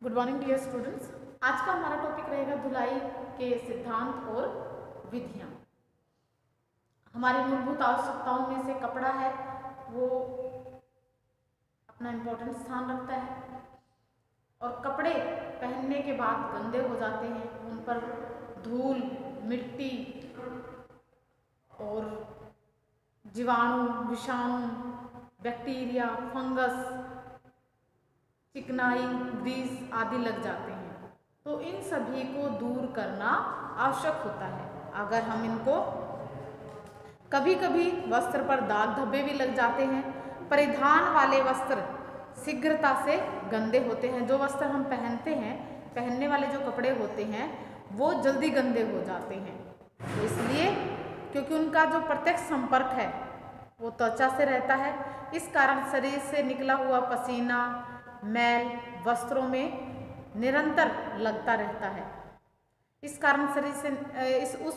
Good morning dear students. आज का हमारा टॉपिक रहेगा धुलाई के सिद्धांत और विधियां। हमारी मूलभूत आवश्यकताओं में से कपड़ा है वो अपना इम्पोर्टेंट स्थान रखता है और कपड़े पहनने के बाद गंदे हो जाते हैं, उन पर धूल, मिट्टी और जीवाणु, विषाणु, बैक्टीरिया, फंगस, चिकनाई, ग्रीस आदि लग जाते हैं। तो इन सभी को दूर करना आवश्यक होता है। अगर हम इनको कभी कभी वस्त्र पर दाग धब्बे भी लग जाते हैं। परिधान वाले वस्त्र शीघ्रता से गंदे होते हैं। जो वस्त्र हम पहनते हैं, पहनने वाले जो कपड़े होते हैं वो जल्दी गंदे हो जाते हैं। तो इसलिए क्योंकि उनका जो प्रत्यक्ष संपर्क है वो त्वचा से रहता है, इस कारण शरीर से निकला हुआ पसीना, मैल वस्त्रों में निरंतर लगता रहता है। इस कारण शरीर से उस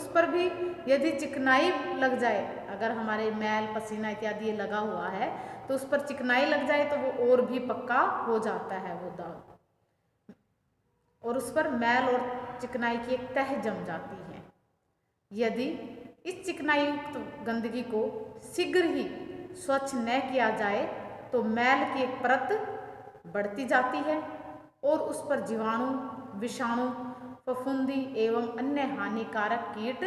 पर भी यदि चिकनाई लग जाए, अगर हमारे मैल, पसीना इत्यादि ये लगा हुआ है तो उस पर चिकनाई लग जाए तो वो और भी पक्का हो जाता है वो दाग, और उस पर मैल और चिकनाई की एक तह जम जाती है। यदि इस चिकनाई युक्त गंदगी को शीघ्र ही स्वच्छ न किया जाए तो मैल की एक परत बढ़ती जाती है और उस पर जीवाणु, विषाणु, फफूंदी एवं अन्य हानिकारक कीट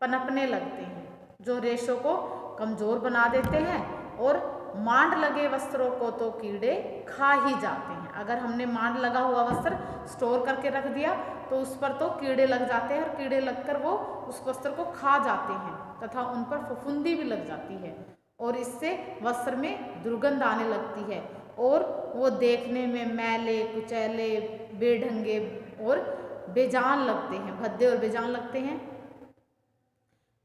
पनपने लगते हैं, जो रेशों को कमजोर बना देते हैं और मांड लगे वस्त्रों को तो कीड़े खा ही जाते हैं। अगर हमने मांड लगा हुआ वस्त्र स्टोर करके रख दिया तो उस पर तो कीड़े लग जाते हैं और कीड़े लगकर वो उस वस्त्र को खा जाते हैं तथा उन पर फफूंदी भी लग जाती है और इससे वस्त्र में दुर्गंध आने लगती है और वो देखने में मैले, कुचैले, बेढंगे और बेजान लगते हैं, भद्दे और बेजान लगते हैं।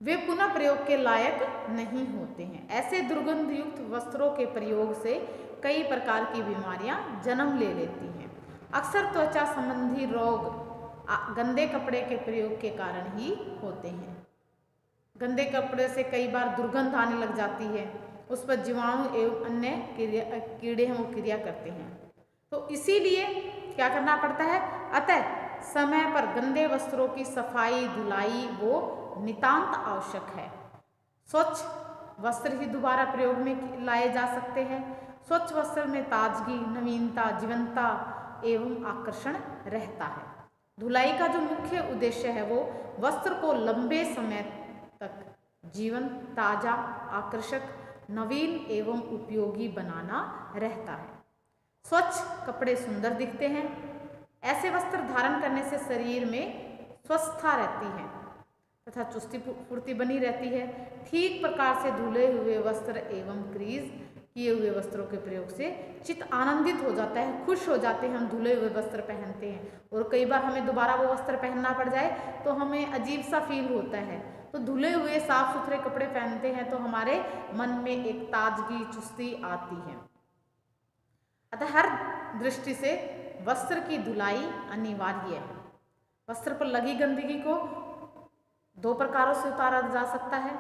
वे पुनः प्रयोग के लायक नहीं होते हैं। ऐसे दुर्गंध युक्त वस्त्रों के प्रयोग से कई प्रकार की बीमारियां जन्म ले लेती हैं। अक्सर त्वचा संबंधी रोग गंदे कपड़े के प्रयोग के कारण ही होते हैं। गंदे कपड़े से कई बार दुर्गंध आने लग जाती है, उस पर जीवाणु एवं अन्य कीड़े हम क्रिया करते हैं। तो इसीलिए क्या करना पड़ता है, अतः समय पर गंदे वस्त्रों की सफाई, धुलाई वो नितांत आवश्यक है। स्वच्छ वस्त्र ही दोबारा प्रयोग में लाए जा सकते हैं। स्वच्छ वस्त्र में ताजगी, नवीनता, जीवंतता एवं आकर्षण रहता है। धुलाई का जो मुख्य उद्देश्य है वो वस्त्र को लंबे समय तक जीवन, ताजा, आकर्षक, नवीन एवं उपयोगी बनाना रहता है। स्वच्छ कपड़े सुंदर दिखते हैं। ऐसे वस्त्र धारण करने से शरीर में स्वस्थता रहती है तथा चुस्ती फुर्ती बनी रहती है। ठीक प्रकार से धुले हुए वस्त्र एवं ग्रीस किए हुए वस्त्रों के प्रयोग से चित्त आनंदित हो जाता है, खुश हो जाते हैं। हम धुले हुए वस्त्र पहनते हैं और कई बार हमें दोबारा वो वस्त्र पहनना पड़ जाए तो हमें अजीब सा फील होता है। तो धुले हुए साफ सुथरे कपड़े पहनते हैं तो हमारे मन में एक ताजगी, चुस्ती आती है। अतः हर दृष्टि से वस्त्र की धुलाई अनिवार्य है। वस्त्र पर लगी गंदगी को दो प्रकारों से उतारा जा सकता है।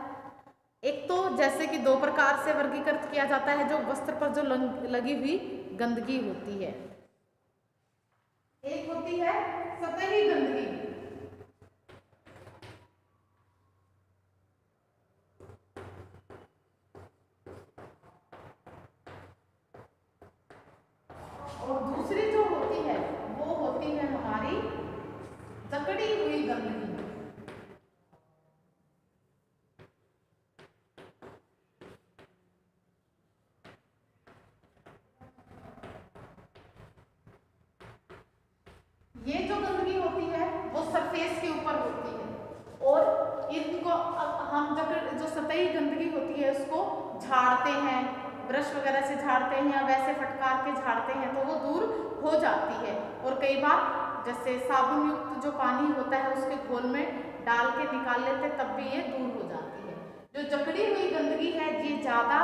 एक तो जैसे कि दो प्रकार से वर्गीकृत किया जाता है, जो वस्त्र पर जो लगी हुई गंदगी होती है। एक होती है सतही गंदगी, और दूसरी जो होती है वो होती है हमारी जकड़ी हुई गंदगी। ये जो गंदगी होती है वो सरफेस के ऊपर होती है और इनको हम जो सतही गंदगी होती है उसको झाड़ते हैं, ब्रश वगैरह से झाड़ते हैं या वैसे फटकार के झाड़ते हैं तो वो दूर हो जाती है। और कई बार जैसे साबुन युक्त जो पानी होता है उसके घोल में डाल के निकाल लेते तब भी ये दूर हो जाती है। जो जकड़ी हुई गंदगी है ये ज़्यादा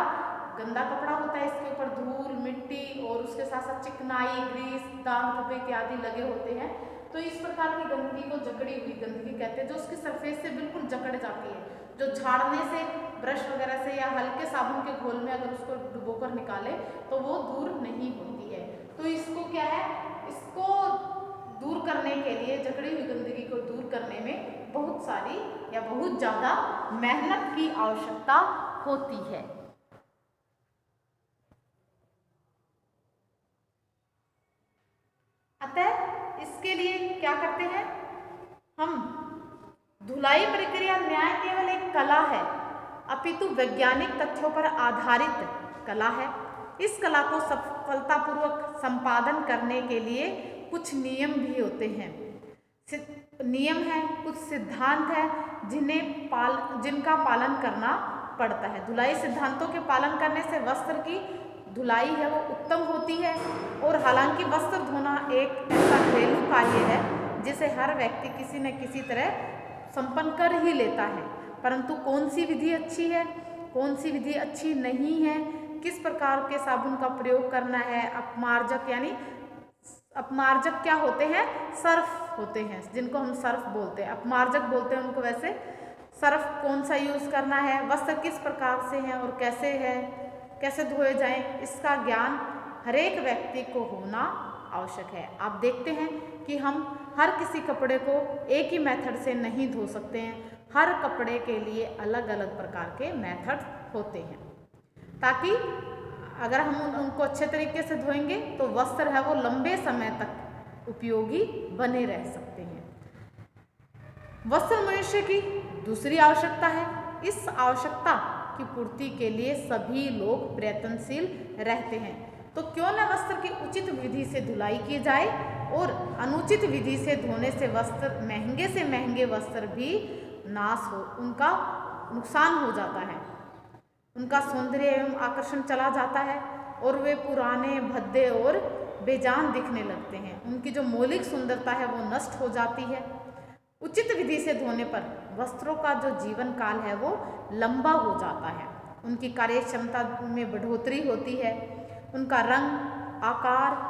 गंदा कपड़ा होता है, इसके ऊपर धूल, मिट्टी और उसके साथ साथ चिकनाई, ग्रीस, दाग धब्बे इत्यादि लगे होते हैं। तो इस प्रकार की गंदगी को जकड़ी हुई गंदगी कहते हैं, जो उसकी सरफेस से बिल्कुल जकड़ जाती है, जो झाड़ने से, ब्रश वगैरह से या हल्के साबुन के घोल में अगर उसको डुबोकर निकाले तो वो दूर नहीं होती है। तो इसको क्या है, इस करने के लिए, जकड़ी हुई गंदगी को दूर करने में बहुत सारी या बहुत ज़्यादा मेहनत की आवश्यकता होती है। अतः इसके लिए क्या करते हैं हम, धुलाई प्रक्रिया न्याय केवल एक कला है अपितु वैज्ञानिक तथ्यों पर आधारित कला है। इस कला को सफलतापूर्वक संपादन करने के लिए कुछ नियम भी होते हैं, नियम है, कुछ सिद्धांत है जिनका पालन करना पड़ता है। धुलाई सिद्धांतों के पालन करने से वस्त्र की धुलाई है वो उत्तम होती है। और हालांकि वस्त्र धोना एक ऐसा घरेलू कार्य है जिसे हर व्यक्ति किसी न किसी तरह संपन्न कर ही लेता है, परंतु कौन सी विधि अच्छी है, कौन सी विधि अच्छी नहीं है, किस प्रकार के साबुन का प्रयोग करना है, अपमार्जक यानी अपमार्जक क्या होते हैं, सर्फ होते हैं जिनको हम सर्फ बोलते हैं, अपमार्जक बोलते हैं उनको, वैसे सर्फ कौन सा यूज़ करना है, वस्त्र किस प्रकार से हैं और कैसे है, कैसे धोए जाएं, इसका ज्ञान हर एक व्यक्ति को होना आवश्यक है। आप देखते हैं कि हम हर किसी कपड़े को एक ही मेथड से नहीं धो सकते हैं, हर कपड़े के लिए अलग अलग प्रकार के मेथड होते हैं, ताकि अगर हम उनको अच्छे तरीके से धोएंगे तो वस्त्र है वो लंबे समय तक उपयोगी बने रह सकते हैं। वस्त्र मनुष्य की दूसरी आवश्यकता है। इस आवश्यकता की पूर्ति के लिए सभी लोग प्रयत्नशील रहते हैं, तो क्यों न वस्त्र की उचित विधि से धुलाई की जाए, और अनुचित विधि से धोने से वस्त्र, महंगे से महंगे वस्त्र भी नाश हो, उनका नुकसान हो जाता है, उनका सौंदर्य एवं आकर्षण चला जाता है और वे पुराने, भद्दे और बेजान दिखने लगते हैं। उनकी जो मौलिक सुंदरता है वो नष्ट हो जाती है। उचित विधि से धोने पर वस्त्रों का जो जीवन काल है वो लंबा हो जाता है, उनकी कार्य क्षमता में बढ़ोतरी होती है, उनका रंग, आकार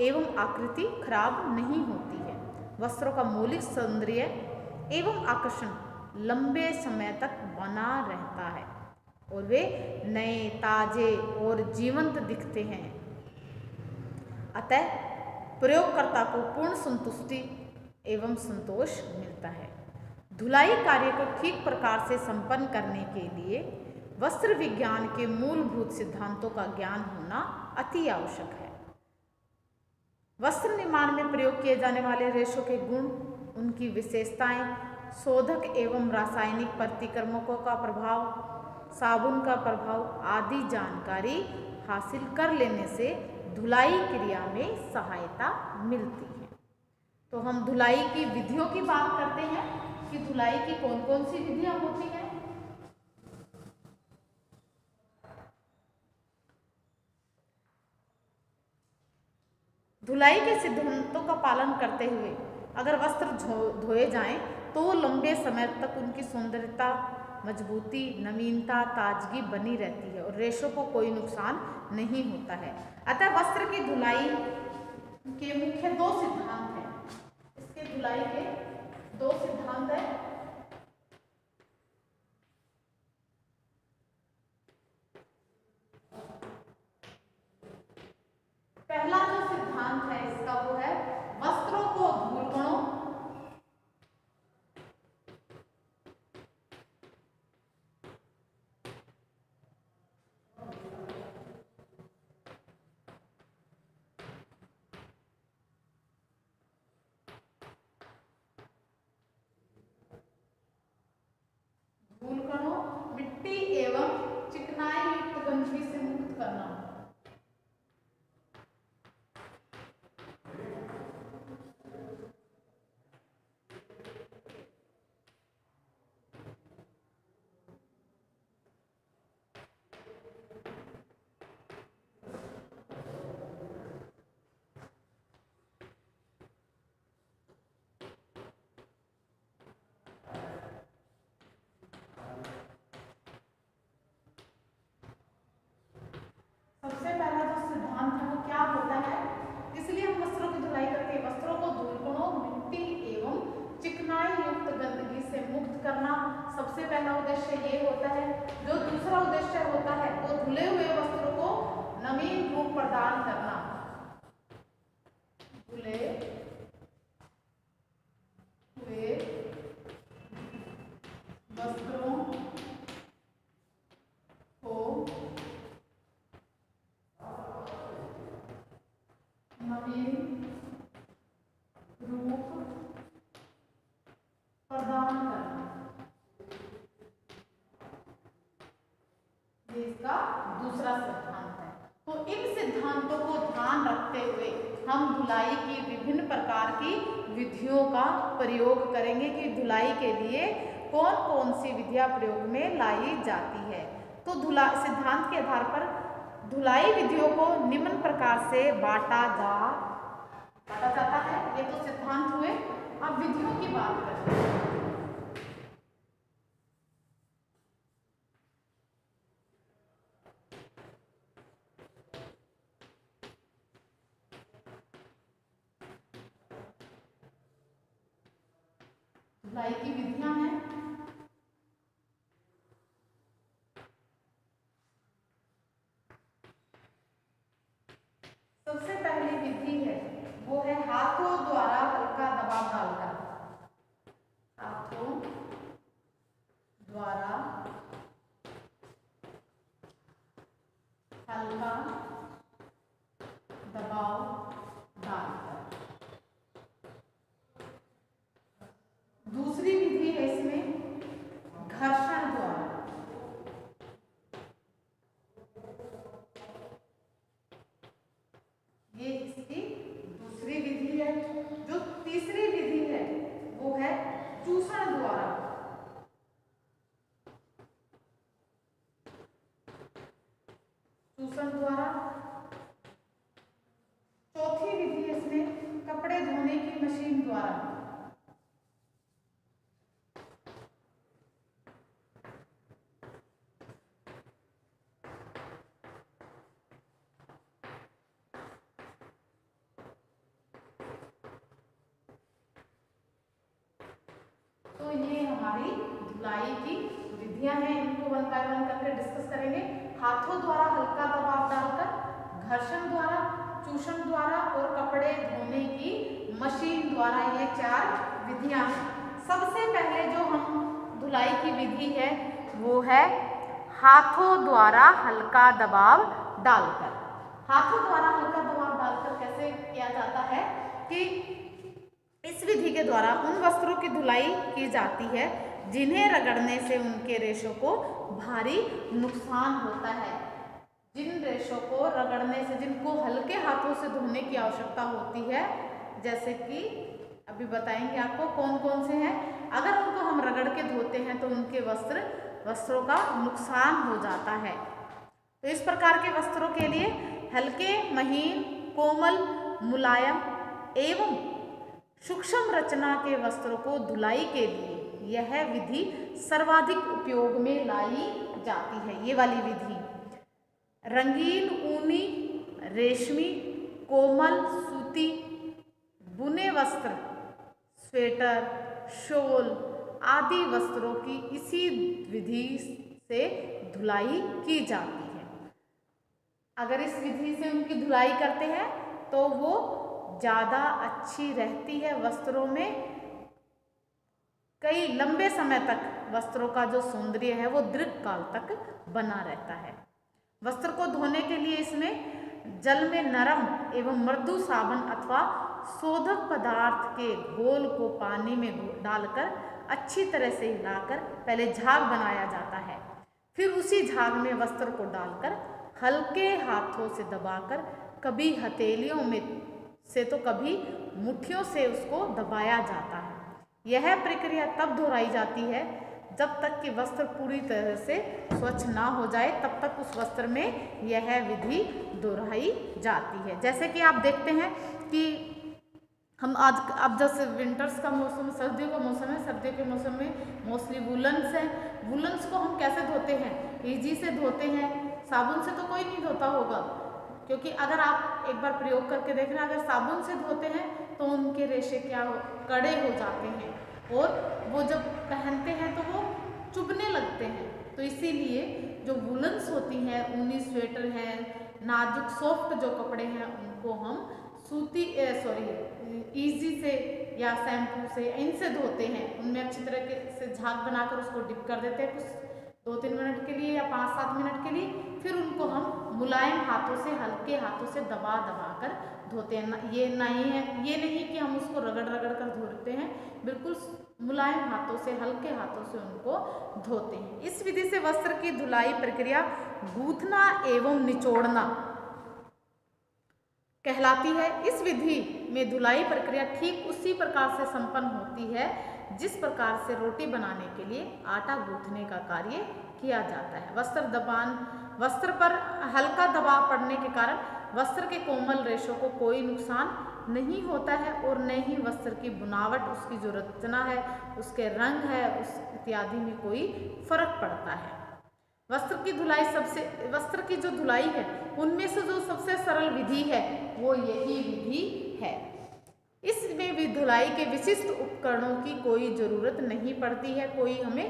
एवं आकृति खराब नहीं होती है। वस्त्रों का मौलिक सौंदर्य एवं आकर्षण लंबे समय तक बना रहता है और वे नए, ताजे और जीवंत दिखते हैं। अतः प्रयोगकर्ता को पूर्ण संतुष्टि एवं संतोष मिलता है। धुलाई कार्य को ठीक प्रकार से संपन्न करने के लिए वस्त्र विज्ञान के मूलभूत सिद्धांतों का ज्ञान होना अति आवश्यक है। वस्त्र निर्माण में प्रयोग किए जाने वाले रेशों के गुण, उनकी विशेषताएं, शोधक एवं रासायनिक प्रतिक्रमकों का प्रभाव, साबुन का प्रभाव आदि जानकारी हासिल कर लेने से धुलाई क्रिया में सहायता मिलती है। तो हम धुलाई की विधियों की बात करते हैं कि धुलाई की कौन कौन सी विधियां होती हैं। धुलाई के सिद्धांतों का पालन करते हुए अगर वस्त्र धोए जाएं तो वो लंबे समय तक उनकी सुंदरता, मजबूती, नवीनता, ताजगी बनी रहती है और रेशों को कोई नुकसान नहीं होता है। अतः वस्त्र की धुलाई के मुख्य दो सिद्धांत हैं। इसके धुलाई के दो सिद्धांत हैं। पहला जो सिद्धांत है इसका वो है वस्त्रों को धूलकणों मिट्टी एवं चिकनाई युक्त गंदगी से मुक्त करना। सबसे पहला जो सिद्धांत है वो क्या होता है, इसलिए हम वस्त्रों की धुलाई करते हैं। वस्त्रों को धूलकणों, मिट्टी एवं चिकनाई युक्त गंदगी से मुक्त करना सबसे पहला उद्देश्य ये होता है। जो दूसरा उद्देश्य होता है वो धुले हुए वस्त्रों को नवीन रूप प्रदान करना। धुले दूसरा सिद्धांत है। तो इन सिद्धांतों को ध्यान रखते हुए हम धुलाई की विभिन्न प्रकार की विधियों का प्रयोग करेंगे कि धुलाई के लिए कौन कौन सी विधियां प्रयोग में लाई जाती है। तो सिद्धांत के आधार पर धुलाई विधियों को निम्न प्रकार से बांटा जाता है। ये तो सिद्धांत हुए। अब विधियों की बात करते हैं। धुलाई की विधियां हैं। सबसे पहली विधि है वो है हाथों द्वारा हल्का दबाव डालकर। हाथों द्वारा हल्का दबाव डालकर। दूसरी विधि है इसमें घर्षण द्वारा। ये इसकी दूसरी विधि है। जो तीसरी विधि है वो है चूषण द्वारा। चूषण द्वारा। चौथी विधि है इसमें कपड़े धोने की मशीन द्वारा। तो ये हमारी धुलाई की विधियां हैं। इनको वन बाय वन करके डिस्कस करेंगे। हाथों द्वारा हल्का दबाव डालकर, घर्षण द्वारा, चूषण द्वारा और कपड़े धोने की मशीन द्वारा, ये 4 विधियां हैं। सबसे पहले जो हम धुलाई की विधि है वो है हाथों द्वारा हल्का दबाव डालकर। हाथों द्वारा हल्का दबाव डालकर कैसे किया जाता है कि इस विधि के द्वारा उन वस्त्रों की धुलाई की जाती है जिन्हें रगड़ने से उनके रेशों को भारी नुकसान होता है। जिन रेशों को रगड़ने से, जिनको हल्के हाथों से धोने की आवश्यकता होती है, जैसे कि अभी बताएंगे आपको कौन कौन से हैं। अगर उनको हम रगड़ के धोते हैं तो उनके वस्त्रों का नुकसान हो जाता है। तो इस प्रकार के वस्त्रों के लिए हल्के, महीन, कोमल, मुलायम एवं सूक्ष्म रचना के वस्त्रों को धुलाई के लिए यह विधि सर्वाधिक उपयोग में लाई जाती है। ये वाली विधि रंगीन, ऊनी, रेशमी, कोमल, सूती, बुने वस्त्र, स्वेटर, शॉल आदि वस्त्रों की इसी विधि से धुलाई की जाती है। अगर इस विधि से उनकी धुलाई करते हैं तो वो ज़्यादा अच्छी रहती है। वस्त्रों में कई लंबे समय तक वस्त्रों का जो सौंदर्य है वो दीर्घकाल तक बना रहता है। वस्त्र को धोने के लिए इसमें जल में नरम एवं मृदु साबुन अथवा शोधक पदार्थ के घोल को पानी में डालकर अच्छी तरह से हिलाकर पहले झाग बनाया जाता है। फिर उसी झाग में वस्त्र को डालकर हल्के हाथों से दबाकर, कभी हथेलियों में से तो कभी मुट्ठियों से उसको दबाया जाता है। यह प्रक्रिया तब दोहराई जाती है जब तक कि वस्त्र पूरी तरह से स्वच्छ ना हो जाए, तब तक उस वस्त्र में यह विधि दोहराई जाती है। जैसे कि आप देखते हैं कि हम अब जैसे विंटर्स का मौसम, सर्दियों का मौसम है, सर्दियों के मौसम में मोस्टली वुलन्स हैं। वुलन्स को हम कैसे धोते हैं? ईजी से धोते हैं। साबुन से तो कोई नहीं धोता होगा, क्योंकि अगर आप एक बार प्रयोग करके देखना, अगर साबुन से धोते हैं तो उनके रेशे कड़े हो जाते हैं और वो जब पहनते हैं तो वो चुभने लगते हैं। तो इसीलिए जो वुलन्स होती हैं, ऊनी स्वेटर हैं, नाजुक सॉफ्ट जो कपड़े हैं, उनको हम ईजी से या शैम्पू से इनसे धोते हैं। उनमें अच्छी तरह से झाग बनाकर उसको डिप कर देते हैं कुछ 2-3 मिनट के लिए या 5-7 मिनट के लिए। फिर उनको हम मुलायम हाथों से, हल्के हाथों से दबा दबा कर धोते हैं। ये नहीं कि हम उसको रगड़ रगड़ कर धोते हैं, बिल्कुल मुलायम हाथों से, हल्के हाथों से उनको धोते हैं। इस विधि से वस्त्र की धुलाई प्रक्रिया गूंथना एवं निचोड़ना कहलाती है। इस विधि में धुलाई प्रक्रिया ठीक उसी प्रकार से संपन्न होती है जिस प्रकार से रोटी बनाने के लिए आटा गूंथने का कार्य किया जाता है। वस्त्र पर हल्का दबाव पड़ने के कारण वस्त्र के कोमल रेशों को कोई नुकसान नहीं होता है और न ही वस्त्र की बुनावट, उसकी जो रचना है, उसके रंग है, उस इत्यादि में कोई फर्क पड़ता है। वस्त्र की जो धुलाई है उनमें से जो सबसे सरल विधि है वो यही विधि है। इसमें भी धुलाई के विशिष्ट उपकरणों की कोई ज़रूरत नहीं पड़ती है। कोई हमें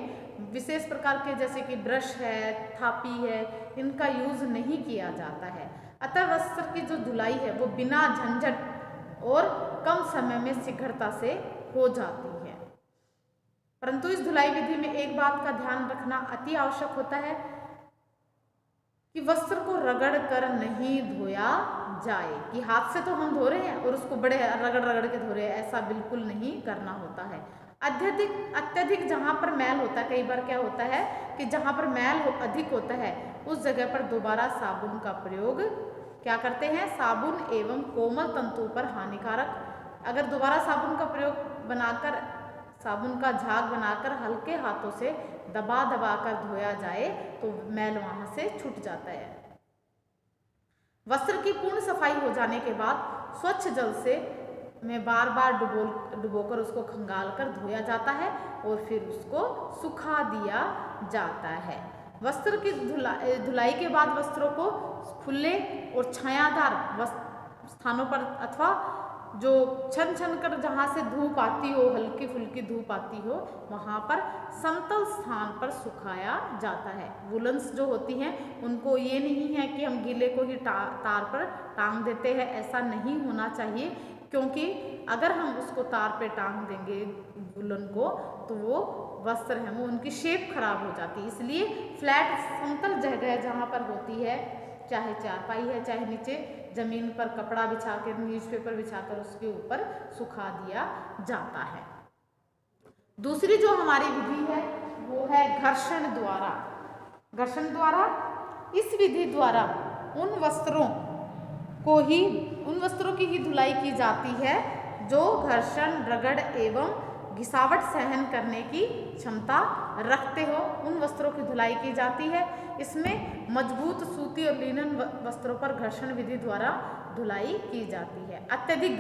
विशेष प्रकार के जैसे कि ब्रश है, थापी है, इनका यूज नहीं किया जाता है। अतः वस्त्र की जो धुलाई है वो बिना झंझट और कम समय में शीघ्रता से हो जाती है। परंतु इस धुलाई विधि में एक बात का ध्यान रखना अति आवश्यक होता है कि वस्त्र को रगड़ कर नहीं धोया जाए, कि हाथ से तो हम धो रहे हैं और उसको बड़े रगड़ रगड़ के धो रहे हैं, ऐसा बिल्कुल नहीं करना होता है। अत्यधिक जहाँ पर मैल होता है, कई बार क्या होता है कि जहाँ पर मैल अधिक होता है उस जगह पर दोबारा साबुन का प्रयोग क्या करते हैं, साबुन एवं कोमल तंतुओं पर हानिकारक। अगर दोबारा साबुन का प्रयोग बनाकर, साबुन का झाग बनाकर हल्के हाथों से दबा दबा कर धोया जाए तो मैल वहाँ से छूट जाता है। वस्त्र की पूर्ण सफाई हो जाने के बाद स्वच्छ जल से में बार बार डुबोकर उसको खंगाल कर धोया जाता है और फिर उसको सुखा दिया जाता है। वस्त्र की धुलाई के बाद वस्त्रों को खुले और छायादार स्थानों पर अथवा जो छन छन कर जहाँ से धूप आती हो, हल्की फुल्की धूप आती हो, वहाँ पर समतल स्थान पर सुखाया जाता है। वुलन्स जो होती हैं उनको ये नहीं है कि हम गीले को ही तार पर टांग देते हैं, ऐसा नहीं होना चाहिए, क्योंकि अगर हम उसको तार पे टांग देंगे वुलन को तो वो वस्त्र है वो उनकी शेप खराब हो जाती है। इसलिए फ्लैट समतल जगह जहाँ पर होती है, चाहे चारपाई है, चाहे नीचे जमीन पर कपड़ा बिछा कर, न्यूज़पेपर बिछाकर उसके ऊपर सुखा दिया जाता है। दूसरी जो हमारी विधि है वो है घर्षण द्वारा। घर्षण द्वारा, इस विधि द्वारा उन वस्त्रों की ही धुलाई की जाती है जो घर्षण, रगड़ एवं घिसावट सहन करने की क्षमता रखते हो, उन वस्त्रों की धुलाई की जाती है। इसमें मजबूत सूती और लिनन वस्त्रों पर घर्षण विधि द्वारा धुलाई की जाती है। अत्यधिक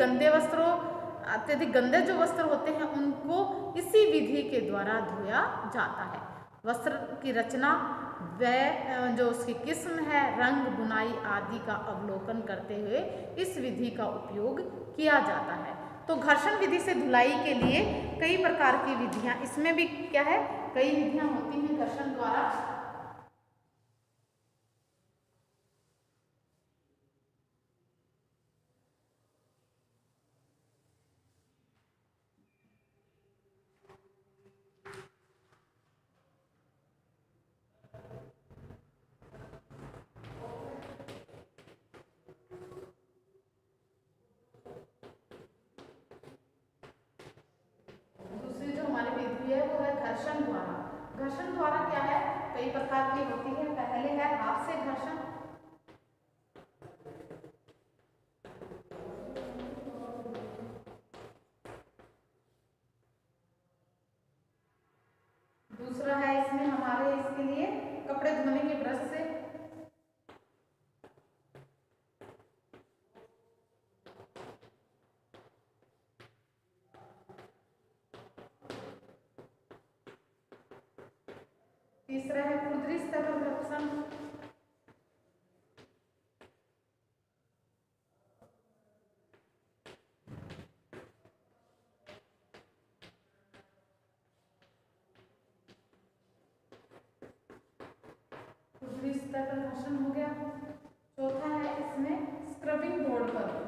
गंदे जो वस्त्र होते हैं उनको इसी विधि के द्वारा धोया जाता है। वस्त्र की रचना, वह जो उसकी किस्म है, रंग, बुनाई आदि का अवलोकन करते हुए इस विधि का उपयोग किया जाता है। तो घर्षण विधि से धुलाई के लिए कई प्रकार की विधियां, इसमें भी क्या है, कई विधियां होती हैं घर्षण द्वारा। घर्षण द्वारा क्या है, कई प्रकार की होती है। पहले है हाथ से घर्षण, दूसरा है इसमें हमारे इसके लिए कपड़े धोने के ब्रश से, तीसरा है खुरदरी स्तर पर घर्षण, खुरदरी स्तर पर घर्षण हो गया। चौथा है इसमें स्क्रबिंग बोर्ड पर,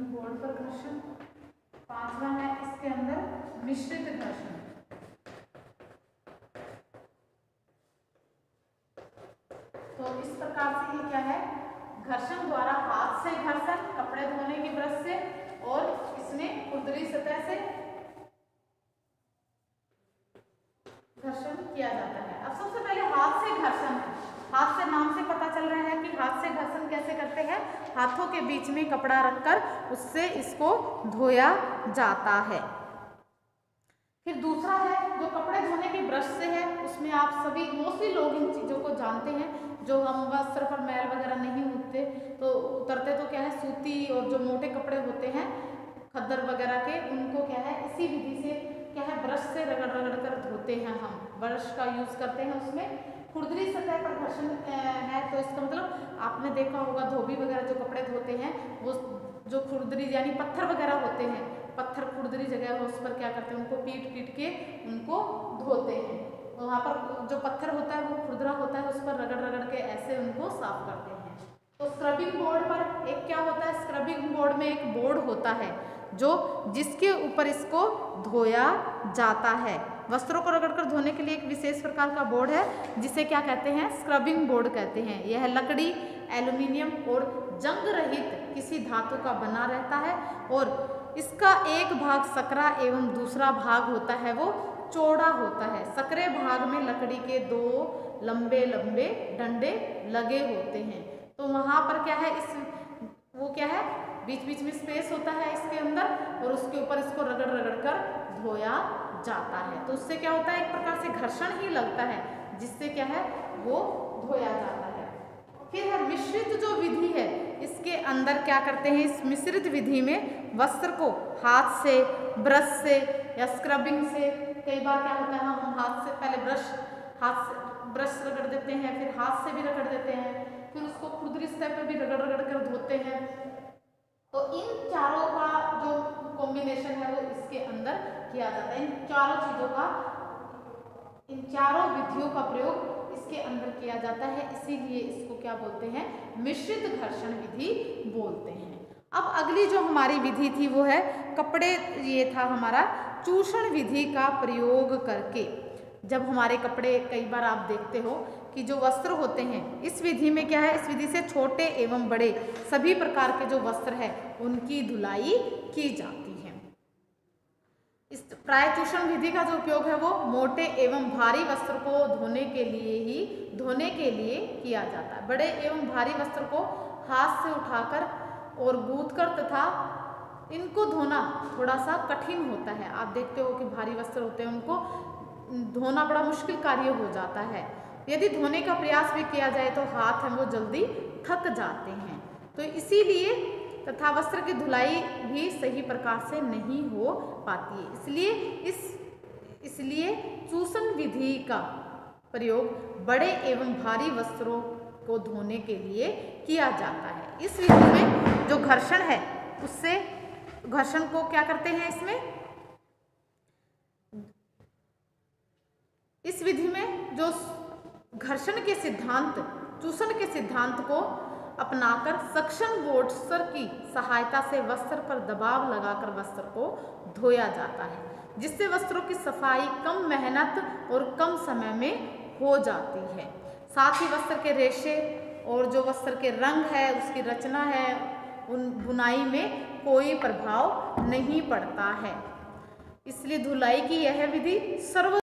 बोर्ड पर घर्षण। पांचवा है इसके अंदर मिश्रित घर्षण। तो इस प्रकार से ये क्या है, घर्षण द्वारा हाथ से घर्षण, कपड़े धोने की ब्रश से, और इसमें खुरदरी सतह से घर्षण किया जाता है। अब सबसे पहले हाथ से घर्षण है। हाथ से नाम से पता चल रहा है कि हाथ से घर्षण कैसे करते हैं। हाथों के बीच में कपड़ा रखकर उससे इसको धोया जाता है। फिर दूसरा है जो कपड़े धोने की ब्रश से है, उसमें आप सभी मोस्टली लोग इन चीज़ों को जानते हैं। जो हम वस्त्र पर मैल वगैरह नहीं उतरते तो क्या है, सूती और जो मोटे कपड़े होते हैं खद्दर वगैरह के, उनको क्या है इसी विधि से क्या है ब्रश से रगड़ रगड़ कर धोते हैं। हम ब्रश का यूज करते हैं। उसमें खुरदरी सतह पर घर्षण है, तो इसका मतलब आपने देखा होगा धोबी वगैरह जो कपड़े धोते हैं, वो जो खुरदरी यानी पत्थर वगैरह होते हैं, पत्थर खुरदरी जगह है, उस पर क्या करते हैं, उनको पीट पीट के उनको धोते हैं। वहाँ पर जो पत्थर होता है वो खुरदरा होता है, उस पर रगड़ रगड़ के ऐसे उनको साफ करते हैं। तो स्क्रबिंग बोर्ड पर एक क्या होता है, स्क्रबिंग बोर्ड में एक बोर्ड होता है जो जिसके ऊपर इसको धोया जाता है। वस्त्रों को रगड़कर धोने के लिए एक विशेष प्रकार का बोर्ड है जिसे क्या कहते हैं, स्क्रबिंग बोर्ड कहते हैं। यह लकड़ी, एल्यूमिनियम और जंग रहित किसी धातु का बना रहता है और इसका एक भाग सकरा एवं दूसरा भाग होता है वो चौड़ा होता है। सकरे भाग में लकड़ी के दो लंबे लंबे डंडे लगे होते हैं। तो वहाँ पर क्या है, वो क्या है, बीच बीच में स्पेस होता है इसके अंदर, और उसके ऊपर इसको रगड़ रगड़ कर धोया जाता है। तो उससे क्या होता है, एक प्रकार से घर्षण ही लगता है, जिससे क्या है वो धोया जाता है। फिर है मिश्रित जो विधि है, इसके अंदर क्या करते हैं, इस मिश्रित विधि में वस्त्र को हाथ से, ब्रश से या स्क्रबिंग से, कई बार क्या होता है हम हाथ से पहले हाथ से ब्रश रगड़ देते हैं, फिर हाथ से भी रगड़ देते हैं, फिर उसको खुरदरी सतह पर भी रगड़ रगड़ कर धोते हैं। तो इन चारों का जो कॉम्बिनेशन है वो इसके अंदर किया जाता है। इन चारों चीज़ों का, इन चारों विधियों का प्रयोग इसके अंदर किया जाता है, इसीलिए इसको क्या बोलते हैं, मिश्रित घर्षण विधि बोलते हैं। अब अगली जो हमारी विधि थी वो है कपड़े, ये था हमारा चूषण विधि का प्रयोग करके। जब हमारे कपड़े, कई बार आप देखते हो कि जो वस्त्र होते हैं, इस विधि में क्या है, इस विधि से छोटे एवं बड़े सभी प्रकार के जो वस्त्र है उनकी धुलाई की जाती है। इस प्रायःचूषण विधि का जो उपयोग है वो मोटे एवं भारी वस्त्र को धोने के लिए किया जाता है। बड़े एवं भारी वस्त्र को हाथ से उठाकर और गूंथकर तथा इनको धोना थोड़ा सा कठिन होता है। आप देखते हो कि भारी वस्त्र होते हैं, उनको धोना बड़ा मुश्किल कार्य हो जाता है। यदि धोने का प्रयास भी किया जाए तो हाथ हैं वो जल्दी थक जाते हैं। तो इसीलिए तथा वस्त्र की धुलाई भी सही प्रकार से नहीं हो पाती है। इसलिए चूषण विधि का प्रयोग बड़े एवं भारी वस्त्रों को धोने के लिए किया जाता है। इस विधि में जो घर्षण है, उससे घर्षण को क्या करते हैं, इस विधि में जो घर्षण के सिद्धांत, चूषण के सिद्धांत को अपनाकर सक्शन बोर्डर की सहायता से वस्त्र पर दबाव लगाकर वस्त्र को धोया जाता है, जिससे वस्त्रों की सफाई कम मेहनत और कम समय में हो जाती है। साथ ही वस्त्र के रेशे और जो वस्त्र के रंग है, उसकी रचना है, उन बुनाई में कोई प्रभाव नहीं पड़ता है। इसलिए धुलाई की यह विधि सर्व